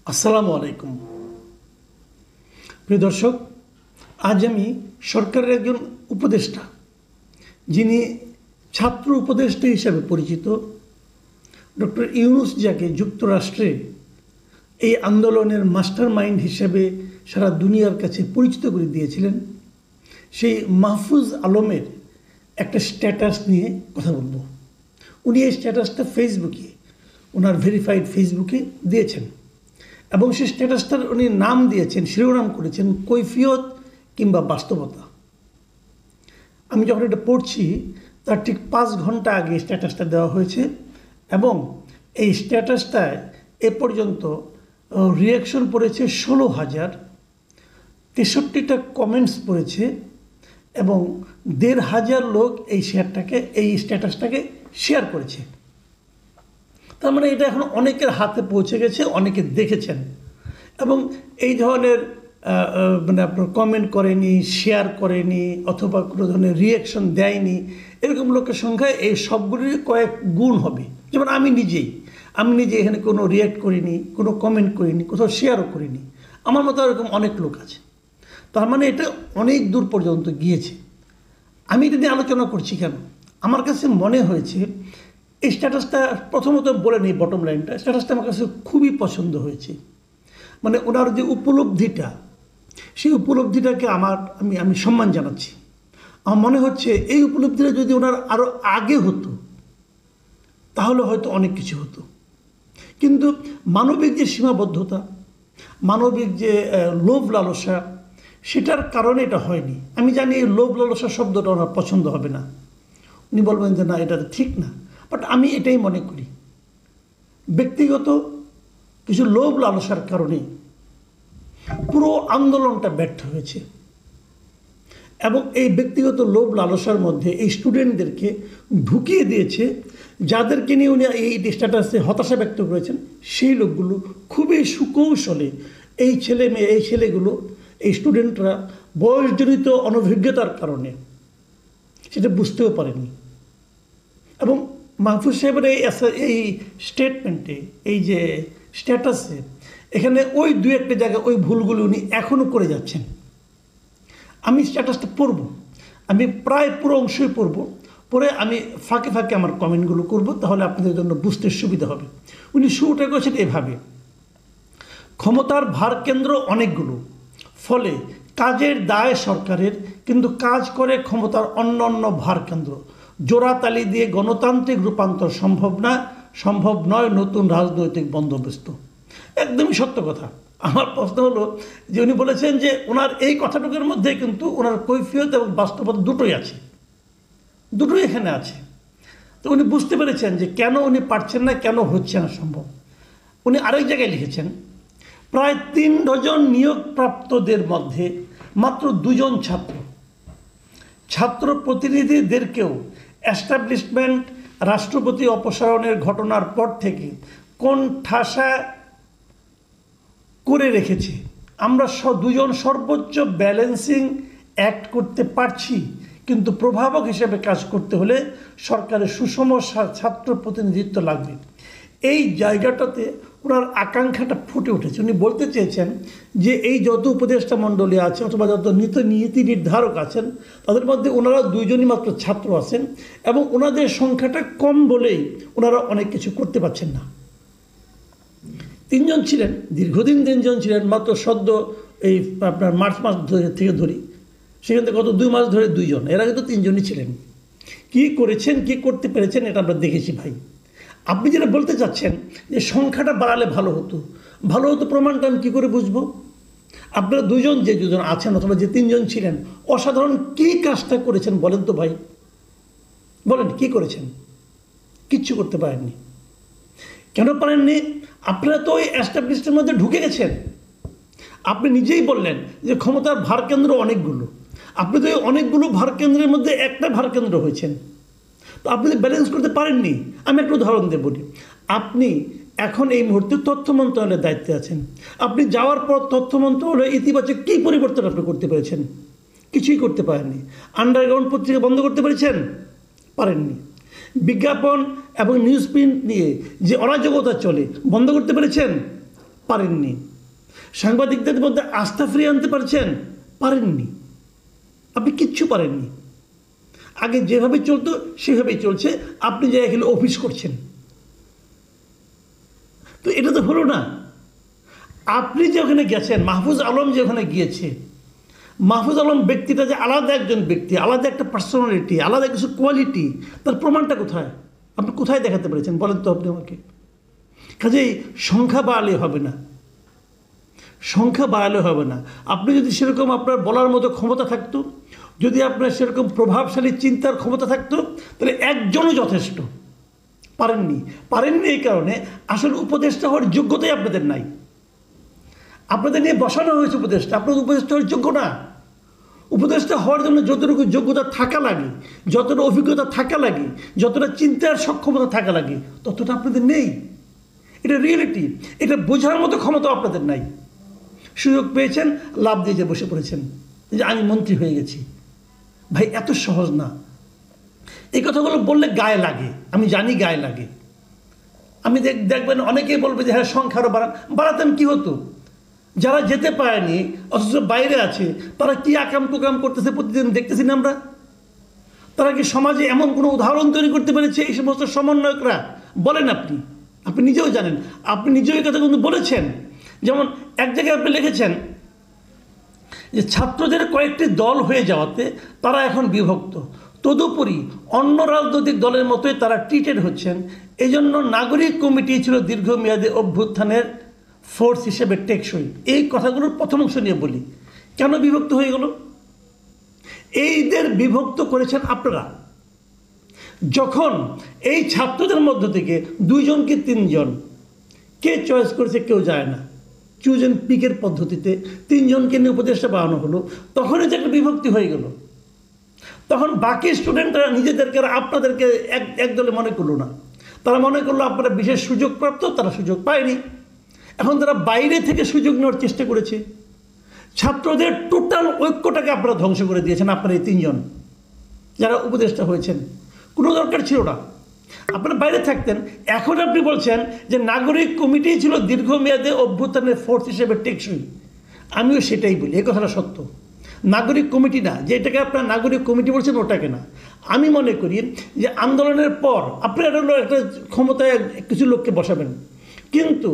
আসসালামু আলাইকুম প্রিয় দর্শক, আজ আমি সরকারের একজন উপদেষ্টা, যিনি ছাত্র উপদেষ্টা হিসাবে পরিচিত, ডক্টর ইউনূস যাকে যুক্তরাষ্ট্রে এই আন্দোলনের মাস্টার মাইন্ড হিসেবে সারা দুনিয়ার কাছে পরিচিত করে দিয়েছিলেন, সেই মাহফুজ আলমের একটা স্ট্যাটাস নিয়ে কথা বলবো। উনি এই স্ট্যাটাসটা ফেসবুকে, ওনার ভেরিফাইড ফেসবুকে দিয়েছেন এবং সেই স্ট্যাটাসটার উনি নাম দিয়েছেন, শিরোনাম করেছেন কৈফিয়ত কিংবা বাস্তবতা। আমি যখন এটা পড়ছি তার ঠিক 5 ঘন্টা আগে স্ট্যাটাসটা দেওয়া হয়েছে এবং এই স্ট্যাটাসটায় এ পর্যন্ত রিয়াকশন পড়েছে 16,000, 63টা কমেন্টস পড়েছে এবং 1,500 লোক এই স্ট্যাটাসটাকে শেয়ার করেছে। তার মানে এটা এখন অনেকের হাতে পৌঁছে গেছে, অনেকে দেখেছেন এবং এই ধরনের আপনার কমেন্ট করেনি, শেয়ার করেনি অথবা কোনো ধরনের রিয়াকশন দেয়নি, এরকম লোকের সংখ্যা এই সবগুলির কয়েক গুণ হবে। যেমন আমি নিজে এখানে কোনো রিয়াক্ট করিনি, কোনো কমেন্ট করিনি, কোথাও শেয়ারও করিনি। আমার মতো এরকম অনেক লোক আছে। তার মানে এটা অনেক দূর পর্যন্ত গিয়েছে। আমি এটা নিয়ে আলোচনা করছি কেন? আমার কাছে মনে হয়েছে এই স্ট্যাটাসটা, প্রথমত বলে নিই বটম লাইনটা, স্ট্যাটাসটা আমার কাছে খুবই পছন্দ হয়েছে। মানে ওনার যে উপলব্ধিটা, সেই উপলব্ধিটাকে আমি সম্মান জানাচ্ছি। আমার মনে হচ্ছে এই উপলব্ধিটা যদি ওনার আরও আগে হতো তাহলে হয়তো অনেক কিছু হতো। কিন্তু মানবিক যে সীমাবদ্ধতা, মানবিক যে লোভ লালসা, সেটার কারণে এটা হয়নি। আমি জানি এই লোভ লালসা শব্দটা ওনার পছন্দ হবে না, উনি বলবেন যে না, এটা ঠিক না, বাট আমি এটাই মনে করি ব্যক্তিগত কিছু লোভ লালসার কারণে পুরো আন্দোলনটা ব্যর্থ হয়েছে। এবং এই ব্যক্তিগত লোভ লালসার মধ্যে এই স্টুডেন্টদেরকে ঢুকিয়ে দিয়েছে, যাদেরকে নিয়ে উনি এই স্ট্যাটাসে হতাশা ব্যক্ত করেছেন, সেই লোকগুলো খুবই সুকৌশলে এই ছেলেগুলো, এই স্টুডেন্টরা বয়সজনিত অনভিজ্ঞতার কারণে সেটা বুঝতেও পারেনি। এবং মাহফুজ সাহেবের এই স্টেটমেন্টে, এই যে স্ট্যাটাসে, এখানে ওই 2-1টা জায়গায় ওই ভুলগুলো উনি এখনও করে যাচ্ছেন। আমি স্ট্যাটাসটা পড়ব, আমি প্রায় পুরো অংশই পড়ব, পরে আমি ফাঁকে ফাঁকে আমার কমেন্টগুলো করব, তাহলে আপনাদের জন্য বুঝতে সুবিধা হবে। উনি শুরুটা করেছেন এভাবে: ক্ষমতার ভারকেন্দ্র অনেকগুলো, ফলে কাজের দায় সরকারের, কিন্তু কাজ করে ক্ষমতার অন্য ভারকেন্দ্র। জোড়াতালি দিয়ে গণতান্ত্রিক রূপান্তর সম্ভব নয় নতুন রাজনৈতিক বন্দোবস্ত। একদমই সত্য কথা। আমার প্রশ্ন হলো যে উনি বলেছেন যে ওনার এই কথাটুকুর মধ্যে কিন্তু ওনার কৈফিয়ত এবং বাস্তবতা দুটোই আছে, দুটোই এখানে আছে। তো উনি বুঝতে পেরেছেন যে কেন উনি পারছেন না, কেন হচ্ছে না সম্ভব। উনি আরেক জায়গায় লিখেছেন, প্রায় 3 ডজন নিয়োগপ্রাপ্তদের মধ্যে মাত্র 2 জন ছাত্র প্রতিনিধিদেরকেও এস্টাবলিশমেন্ট রাষ্ট্রপতি অপসারণের ঘটনার পর থেকে কোন ঠাসা করে রেখেছে। আমরা 2 জন সর্বোচ্চ ব্যালেন্সিং অ্যাক্ট করতে পারছি, কিন্তু প্রভাবক হিসেবে কাজ করতে হলে সরকারের সুষম ছাত্র প্রতিনিধিত্ব লাগবে। এই জায়গাটাতে ওনার আকাঙ্ক্ষাটা ফুটে উঠেছে। উনি বলতে চেয়েছেন যে এই যত উপদেষ্টা মণ্ডলী আছে অথবা যত নীতি নির্ধারক আছেন, তাদের মধ্যে ওনারা 2 জনই মাত্র ছাত্র আছেন এবং ওনাদের সংখ্যাটা কম বলেই ওনারা অনেক কিছু করতে পারছেন না। 3 জন ছিলেন, দীর্ঘদিন 3 জন ছিলেন, মাত্র সদ্য এই আপনার মার্চ মাস থেকে ধরি, সেখান থেকে গত 2 মাস ধরে 2 জন, এর আগে তো 3 জনই ছিলেন। কি করেছেন, কি করতে পেরেছেন, এটা আমরা দেখেছি ভাই। আপনি যেটা বলতে চাচ্ছেন যে সংখ্যাটা বাড়ালে ভালো হতো, প্রমাণটা আমি কী করে বুঝবো? আপনারা 2 জন, যে 2 জন আছেন অথবা যে 3 জন ছিলেন, অসাধারণ কী কাজটা করেছেন বলেন তো ভাই, বলেন কী করেছেন? কিচ্ছু করতে পারেননি। কেন পারেননি? আপনারা তো ওই এস্টাবলিশমেন্টের মধ্যে ঢুকে গেছেন। আপনি নিজেই বললেন যে ক্ষমতার ভারকেন্দ্র অনেকগুলো, আপনি তো অনেকগুলো ভারকেন্দ্রের মধ্যে একটা ভারকেন্দ্র হয়েছেন, তো আপনি ব্যালেন্স করতে পারেননি। আমি একটা উদাহরণ দিয়ে বলি। আপনি এখন এই মুহূর্তে তথ্য মন্ত্রণালয়ের দায়িত্বে আছেন। আপনি যাওয়ার পর তথ্য মন্ত্রণালয়ে ইতিবাচক কী পরিবর্তন আপনি করতে পেরেছেন? কিছুই করতে পারেননি। আন্ডারগ্রাউন্ড পত্রিকা বন্ধ করতে পেরেছেন? পারেননি। বিজ্ঞাপন এবং নিউজ প্রিন্ট নিয়ে যে অরাজকতা চলে, বন্ধ করতে পেরেছেন? পারেননি। সাংবাদিকদের মধ্যে আস্থা ফিরিয়ে আনতে পারছেন? পারেননি। আপনি কিচ্ছু পারেননি। আগে যেভাবে চলতো সেভাবেই চলছে, আপনি যে এখানে অফিস করছেন, তো এটা তো হলো না। আপনি যে ওখানে গেছেন, মাহফুজ আলম যে ওখানে গিয়েছে, মাহফুজ আলম ব্যক্তিটা যে আলাদা একজন ব্যক্তি, আলাদা একটা পার্সোনালিটি, আলাদা কিছু কোয়ালিটি, তার প্রমাণটা কোথায়? আপনি কোথায় দেখাতে পেরেছেন বলেন তো আপনি আমাকে। কাজেই সংখ্যা বাড়ালে হবে না, সংখ্যা বাড়ালে হবে না। আপনি যদি সেরকম আপনার বলার মতো ক্ষমতা থাকতো, যদি আপনার সেরকম প্রভাবশালী চিন্তার ক্ষমতা থাকতো, তাহলে একজনও যথেষ্ট। পারেননি। পারেননি এই কারণে আসলে উপদেষ্টা হওয়ার যোগ্যতাই আপনাদের নাই। আপনাদের নিয়ে বসানো হয়েছে উপদেষ্টা, আপনাদের উপদেষ্টা হওয়ার যোগ্য না। উপদেষ্টা হওয়ার জন্য যতটুকু যোগ্যতা থাকা লাগে, যতটা অভিজ্ঞতা থাকা লাগে, যতটা চিন্তার সক্ষমতা থাকা লাগে, ততটা আপনাদের নেই। এটা রিয়েলিটি। এটা বোঝার মতো ক্ষমতা আপনাদের নাই। সুযোগ পেয়েছেন, লাভ দিয়ে যে বসে পড়েছেন যে আমি মন্ত্রী হয়ে গেছি। ভাই এত সহজ না। এই কথাগুলো বললে গায়ে লাগে, আমি জানি গায়ে লাগে। আমি দেখবেন অনেকেই বলবে যে হ্যাঁ সংখ্যা আরও বাড়াতাম কি হতো। যারা যেতে পারেনি অথচ বাইরে আছে, তারা কি আকাম কুকাম করতেছে প্রতিদিন দেখতেছি না আমরা। তারা কি সমাজে এমন কোনো উদাহরণ তৈরি করতে পেরেছে এই সমস্ত সমন্বয়করা? বলেন আপনি, আপনি নিজেও জানেন, আপনি নিজেও এই কথা কিন্তু বলেছেন। যেমন এক জায়গায় আপনি লিখেছেন যে ছাত্রদের কয়েকটি দল হয়ে যাওয়াতে তারা এখন বিভক্ত, তদুপরি অন্য রাজনৈতিক দলের মতোই তারা ট্রিটেড হচ্ছেন। এই জন্য নাগরিক কমিটি ছিল দীর্ঘমেয়াদী অভ্যুত্থানের ফোর্স হিসেবে টেকসই। এই কথাগুলোর প্রথম অংশ নিয়ে বলি, কেন বিভক্ত হয়ে গেল? এইদের বিভক্ত করেছেন আপনারা। যখন এই ছাত্রদের মধ্য থেকে 2 জন কি 3 জন, কে চয়েস করেছে কেউ যায় না, চুজ অ্যান্ড পিকের পদ্ধতিতে 3 জনকে নিয়ে উপদেষ্টা বানানো হলো, তখনই যে একটা বিভক্তি হয়ে গেল। তখন বাকি স্টুডেন্টরা নিজেদেরকে আপনাদেরকে এক দলে মনে করলো না, তারা মনে করলো আপনারা বিশেষ সুযোগ প্রাপ্ত, তারা সুযোগ পায়নি। এখন তারা বাইরে থেকে সুযোগ নেওয়ার চেষ্টা করেছে। ছাত্রদের টোটাল ঐক্যটাকে আপনারা ধ্বংস করে দিয়েছেন। আপনারা এই 3 জন যারা উপদেষ্টা হয়েছেন, কোনো দরকার ছিল না, আপনারা বাইরে থাকতেন। এখন আপনি বলছেন যে নাগরিক কমিটি ছিল দীর্ঘমেয়াদে অভ্যুত্থানের ফোর্স হিসেবে টেকসই। আমিও সেটাই বলি, এই কথাটা সত্য। নাগরিক কমিটি না, যেটাকে আপনার নাগরিক কমিটি বলছেন ওটাকে না। আমি মনে করি যে আন্দোলনের পর আপনারা একটা ক্ষমতায় কিছু লোককে বসাবেন, কিন্তু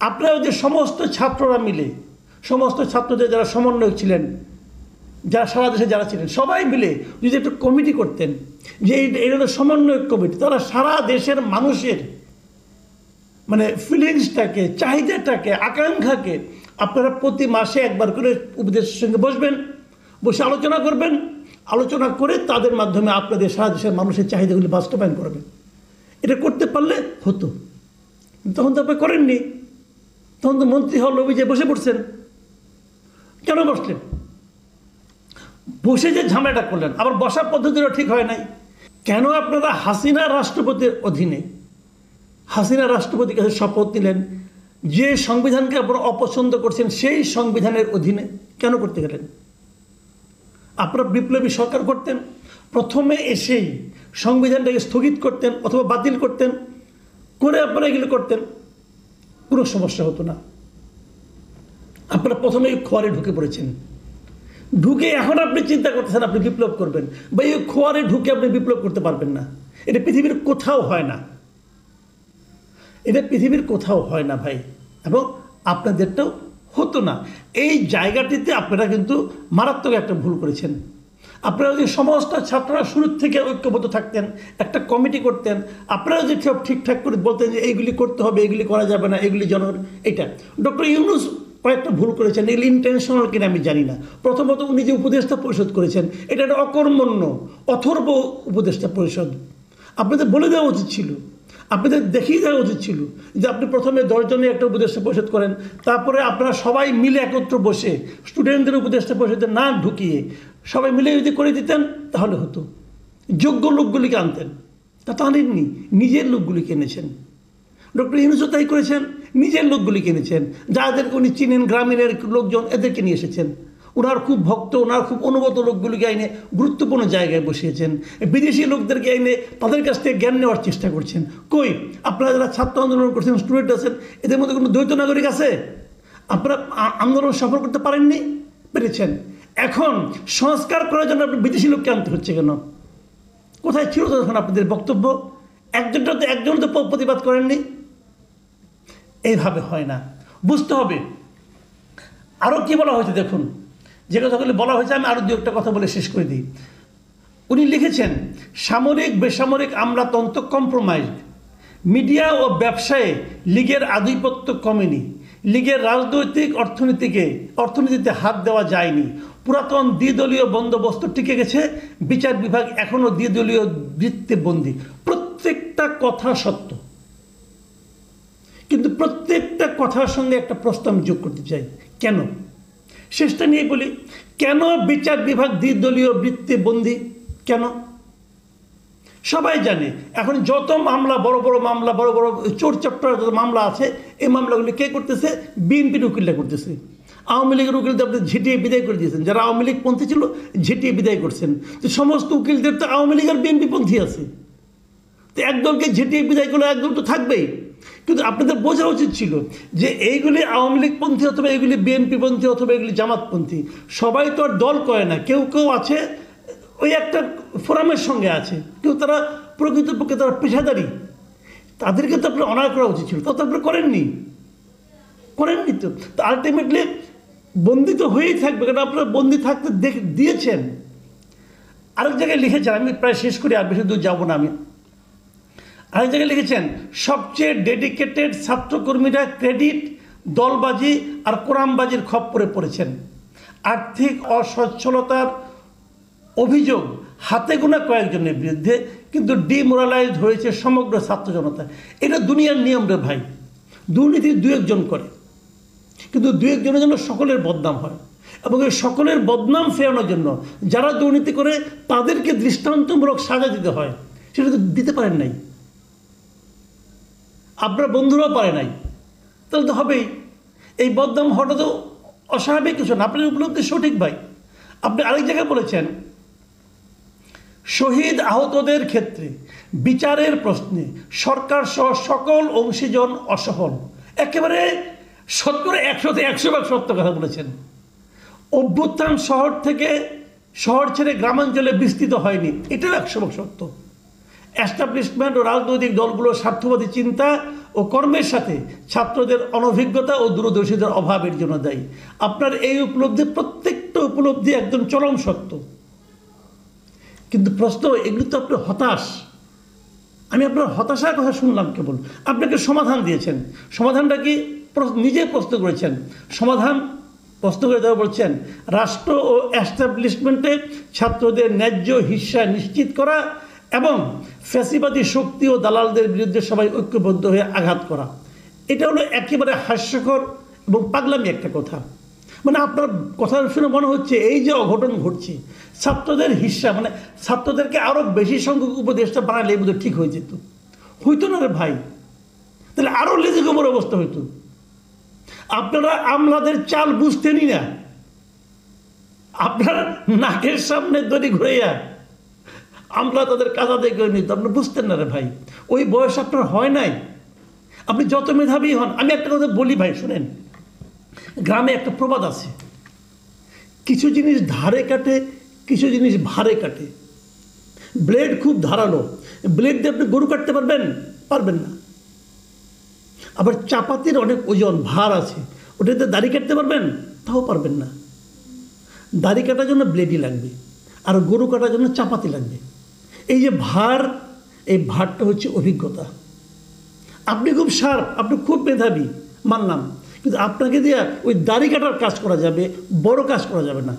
আপনারা যে সমস্ত ছাত্ররা মিলে, সমস্ত ছাত্রদের যারা সমন্বয়ক ছিলেন, যারা সারা দেশে যারা ছিলেন, সবাই মিলে যদি একটা কমিটি করতেন, যে এটা হলো সমন্বয়ক কমিটি, তারা সারা দেশের মানুষের মানে ফিলিংসটাকে, চাহিদাটাকে, আকাঙ্ক্ষাকে আপনারা প্রতি মাসে একবার করে উপদেষ্টার সঙ্গে বসবেন, বসে আলোচনা করবেন, আলোচনা করে তাদের মাধ্যমে আপনাদের সারা দেশের মানুষের চাহিদাগুলি বাস্তবায়ন করবেন। এটা করতে পারলে হতো। তখন তো আপনি করেননি। তখন তো মন্ত্রী হওয়ার লোভে যে বসে পড়ছেন। কেন বসলেন? বসে যে ঝামেলাটা করলেন, আবার বসার পদ্ধতিটা ঠিক হয় নাই। কেন আপনারা হাসিনা রাষ্ট্রপতির অধীনে, হাসিনা রাষ্ট্রপতির কাছে শপথ নিলেন, যে সংবিধানকে আপনারা অপছন্দ করছেন সেই সংবিধানের অধীনে কেন করতে গেলেন? আপনারা বিপ্লবী সরকার করতেন, প্রথমে এসেই সংবিধানটাকে স্থগিত করতেন অথবা বাতিল করতেন, করে আপনারা এগুলো করতেন, কোনো সমস্যা হতো না। আপনারা প্রথমেই খোয়ারে ঢুকে পড়েছেন। ঢুকে এখন আপনি চিন্তা করতেছেন আপনি বিপ্লব করবেন। বা এই খোয়ারে ঢুকে আপনি বিপ্লব করতে পারবেন না। এটা পৃথিবীর কোথাও হয় না, এটা পৃথিবীর কোথাও হয় না ভাই, এবং আপনাদেরটাও হতো না। এই জায়গাটিতে আপনারা কিন্তু মারাত্মক একটা ভুল করেছেন। আপনারা যদি সমস্ত ছাত্ররা শুরুর থেকে ঐক্যবদ্ধ থাকতেন, একটা কমিটি করতেন, আপনারা যদি সব ঠিকঠাক করে বলতেন যে এইগুলি করতে হবে, এগুলি করা যাবে না, এগুলি এটা ডক্টর ইউনূস কয়েকটা ভুল করেছেন, এগুলি ইন্টেনশনাল কিনা আমি জানি না। প্রথমত উনি যে উপদেষ্টা পরিষদ করেছেন, এটা একটা অকর্মণ্য অথর্ব উপদেষ্টা পরিষদ। আপনাদের বলে দেওয়া উচিত ছিল, আপনাদের দেখিয়ে দেওয়া উচিত ছিল যে আপনি প্রথমে 10 জনের একটা উপদেষ্টা পরিষদ করেন, তারপরে আপনারা সবাই মিলে একত্র বসে স্টুডেন্টদের উপদেষ্টা পরিষদে না ঢুকিয়ে সবাই মিলে যদি করে দিতেন তাহলে হতো। যোগ্য লোকগুলিকে আনতেন, তা আনেননি, নিজের লোকগুলিকে এনেছেন। ডক্টর ইউনূসও তাই করেছেন, নিজের লোকগুলিকে এনেছেন, যাদেরকে উনি চিনেন, গ্রামীণের লোকজন, এদেরকে নিয়ে এসেছেন। ওনার খুব ভক্ত, ওনার খুব অনুগত লোকগুলিকে আইনে গুরুত্বপূর্ণ জায়গায় বসিয়েছেন, বিদেশি লোকদেরকে আইনে তাদের কাছ থেকে জ্ঞান নেওয়ার চেষ্টা করছেন। কই আপনারা যারা ছাত্র আন্দোলন করছেন, স্টুডেন্ট আছেন, এদের মধ্যে কোনো দ্বৈত নাগরিক আছে? আপনারা আন্দোলন সফল করতে পারেননি? পেরেছেন। এখন সংস্কার করার জন্য আপনি বিদেশি লোককে আনতে হচ্ছে কেন? কোথায় ছিল তখন আপনাদের বক্তব্য? একজন তো প্রতিবাদ করেননি। এইভাবে হয় না, বুঝতে হবে। আরও কি বলা হয়েছে দেখুন, যে কথাগুলি বলা হয়েছে আমি আরও দু একটা কথা বলে শেষ করে দিই। উনি লিখেছেন, সামরিক বেসামরিক আমলাতন্ত্র কম্প্রোমাইজ, মিডিয়া ও ব্যবসায়ে লীগের আধিপত্য কমেনি, লীগের রাজনৈতিক অর্থনীতিতে হাত দেওয়া যায়নি, পুরাতন দ্বিদলীয় বন্দোবস্ত টিকে গেছে, বিচার বিভাগ এখনও দ্বিদলীয় বৃত্তে বন্দী। প্রত্যেকটা কথা সত্য, কিন্তু প্রত্যেকটা কথার সঙ্গে একটা প্রশ্ন আমি যোগ করতে চাই। কেন? শেষটা নিয়ে বলি, কেন বিচার বিভাগ দ্বিদলীয় বৃত্তে বন্দী? কেন? সবাই জানে এখন যত মামলা, বড় বড় মামলা, বড় বড় চোর চট্টর যত মামলা আছে, এই মামলাগুলি কে করতেছে? বিএনপির উকিলরা করতেছে। আওয়ামী লীগের উকিলদের আপনি ঝেঁটিয়ে বিদায় করে দিয়েছেন। যারা আওয়ামী লীগ পন্থী ছিল ঝেঁটিয়ে বিদায় করছেন। তো সমস্ত উকিলদের তো আওয়ামী লীগ আর বিএনপি পন্থী আছে। তো একদলকে ঝেঁটিয়ে বিদায় করলে একদল তো থাকবেই। কিন্তু আপনাদের বোঝা উচিত ছিল যে এইগুলি আওয়ামী লীগ পন্থী অথবা এগুলি বিএনপি পন্থী অথবা এগুলি জামাতপন্থী। সবাই তো আর দল করে না, কেউ কেউ আছে ওই একটা ফোরামের সঙ্গে আছে, কেউ তারা প্রকৃতপক্ষে তারা পেশাদারি, তাদেরকে তো আপনার অনার করা উচিত ছিল। তো আপনারা করেননি তো আলটিমেটলি বন্দি তো হয়েই থাকবে, কারণ আপনারা বন্দি থাকতে দিয়েছেন। আরেক জায়গায় লিখেছেন, আমি প্রায় শেষ করি, আর বেশি দূর যাবো না আমি। আরেক জায়গায় লিখেছেন, সবচেয়ে ডেডিকেটেড ছাত্রকর্মীরা ক্রেডিট, দলবাজি আর কোরআনবাজির খপ্পরে পড়েছেন। আর্থিক অসচ্ছলতার অভিযোগ হাতে গোনা কয়েকজনের বিরুদ্ধে, কিন্তু ডিমোরালাইজড হয়েছে সমগ্র ছাত্র জনতা। এটা দুনিয়ার নিয়ম রে ভাই। দুর্নীতি দু একজন করে, কিন্তু দু একজনের জন্য সকলের বদনাম হয়, এবং এই সকলের বদনাম ফেরানোর জন্য যারা দুর্নীতি করে তাদেরকে দৃষ্টান্তমূলক সাজা দিতে হয়। সেটা তো দিতে পারেন নাই, আপনার বন্ধুরাও পারে নাই, তাহলে তো হবেই। এই বদনাম হওয়াটা তো অস্বাভাবিক কিছু না। আপনার উপলব্ধি সঠিক ভাই। আপনি আরেক জায়গায় বলেছেন, শহীদ আহতদের ক্ষেত্রে বিচারের প্রশ্নে সরকার সহ সকল অংশীজন অসফল। একেবারে 100% সত্য কথা বলেছেন। অভ্যুত্থান শহর ছেড়ে গ্রামাঞ্চলে বিস্তৃত হয়নি, এটাও 100% সত্য। এস্টাবলিশমেন্ট ও রাজনৈতিক দলগুলোর স্বার্থবাদী চিন্তা ও কর্মের সাথে ছাত্রদের অনভিজ্ঞতা ও দূরদর্শীদের অভাবের জন্য দায়ী। আপনার এই উপলব্ধি, প্রত্যেকটা উপলব্ধি একদম চরম সত্য, কিন্তু প্রশ্ন এগুলি তো আপনি হতাশ। আমি আপনার হতাশার কথা শুনলাম কেবল, আপনাকে সমাধান দিয়েছেন। সমাধানটা কি? নিজে প্রশ্ন করেছেন। সমাধান প্রশ্ন করে দেওয়া বলছেন, রাষ্ট্র ও এস্টাবলিশমেন্টে ছাত্রদের ন্যায্য হিস্সা নিশ্চিত করা এবং ফ্যাসিবাদী শক্তি ও দালালদের বিরুদ্ধে সবাই ঐক্যবদ্ধ হয়ে আঘাত করা। এটা হলো একেবারে হাস্যকর এবং পাগলামি একটা কথা। মানে আপনার কথা শুনে মনে হচ্ছে এই যে অঘটন ঘটছে, ছাত্রদের হিস্সা, মানে ছাত্রদেরকে আরও বেশি সংখ্যক উপদেষ্টা বানালে এই বোধহয় ঠিক হয়ে যেত। হইতো না রে ভাই, তাহলে আরও লেজে গোবর অবস্থা হইতো। আপনারা আমলাদের চাল বুঝতেনই না, আপনার নাকের সামনে দড়ি ঘুরাইয়া আমলা তাদের কাজা দেখে নিত, আপনি বুঝতেন না রে ভাই। ওই বয়স আপনার হয় নাই। আপনি যত মেধাবী হন, আমি একটা কথা বলি ভাই শুনেন, গ্রামে একটা প্রবাদ আছে, কিছু জিনিস ধারে কাটে, কিছু জিনিস ভারে কাটে। ব্লেড খুব ধারালো, ব্লেড দিয়ে আপনি গরু কাটতে পারবেন না। আবার চাপাতির অনেক ওজন, ভার আছে, ওটাতে দাড়ি কাটতে পারবেন, তাও পারবেন না। দাড়ি কাটার জন্য ব্লেডই লাগবে, আর গরু কাটার জন্য চাপাতি লাগবে। এই যে ভার, এই ভারটা হচ্ছে অভিজ্ঞতা। আপনি খুব শার্প, আপনি খুব মেধাবী, মানলাম, কিন্তু আপনাকে দিয়ে ওই দাড়ি কাটার কাজ করা যাবে, বড় কাজ করা যাবে না।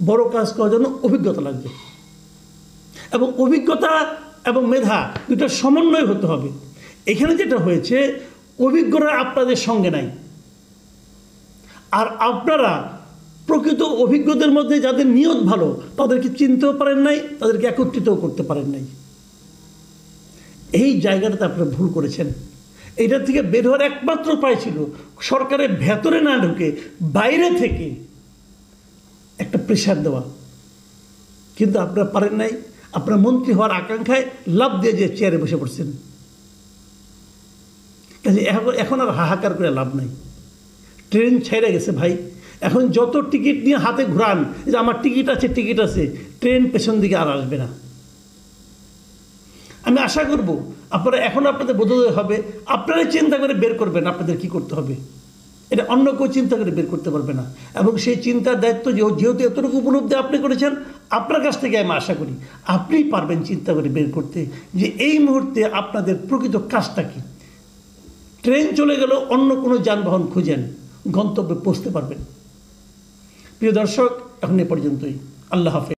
বড় কাজ করার জন্য অভিজ্ঞতা লাগবে, এবং অভিজ্ঞতা এবং মেধা দুটো সমন্বয় হতে হবে। এখানে যেটা হয়েছে, অভিজ্ঞরা আপনাদের সঙ্গে নাই, আর আপনারা প্রকৃত অভিজ্ঞদের মধ্যে যাদের নিয়ত ভালো তাদেরকে চিনতেও পারেন নাই, তাদেরকে একত্রিতও করতে পারেন নাই। এই জায়গাটাতে আপনারা ভুল করেছেন। এইটার থেকে বের হওয়ার একমাত্র উপায় ছিল সরকারের ভেতরে না ঢুকে বাইরে থেকে একটা প্রেশার দেওয়া, কিন্তু আপনারা পারেন নাই। আপনার মন্ত্রী হওয়ার আকাঙ্ক্ষায় লাভ দিয়ে যে চেয়ারে বসে পড়ছেন। কাজে এখন আর হাহাকার করে লাভ নাই। ট্রেন ছেড়ে গেছে ভাই। এখন যত টিকিট নিয়ে হাতে ঘুরান যে আমার টিকিট আছে, ট্রেন পেছন দিকে আর আসবে না। আমি আশা করব আপনারা এখন আপনাদের বোধোদয় হবে, আপনারাই চিন্তা করে বের করবেন আপনাদের কি করতে হবে। এটা অন্য কেউ চিন্তা করে বের করতে পারবে না। এবং সেই চিন্তার দায়িত্ব যেহেতু এতটুকু উপলব্ধি আপনি করেছেন, আপনার কাছ থেকে আমি আশা করি আপনিই পারবেন চিন্তা করে বের করতে যে এই মুহূর্তে আপনাদের প্রকৃত কাজটা কি। ট্রেন চলে গেল, অন্য কোনো যানবাহন খুঁজেন, গন্তব্যে পৌঁছতে পারবেন। প্রিয় দর্শক, এখন এ পর্যন্তই। আল্লাহ হাফেজ।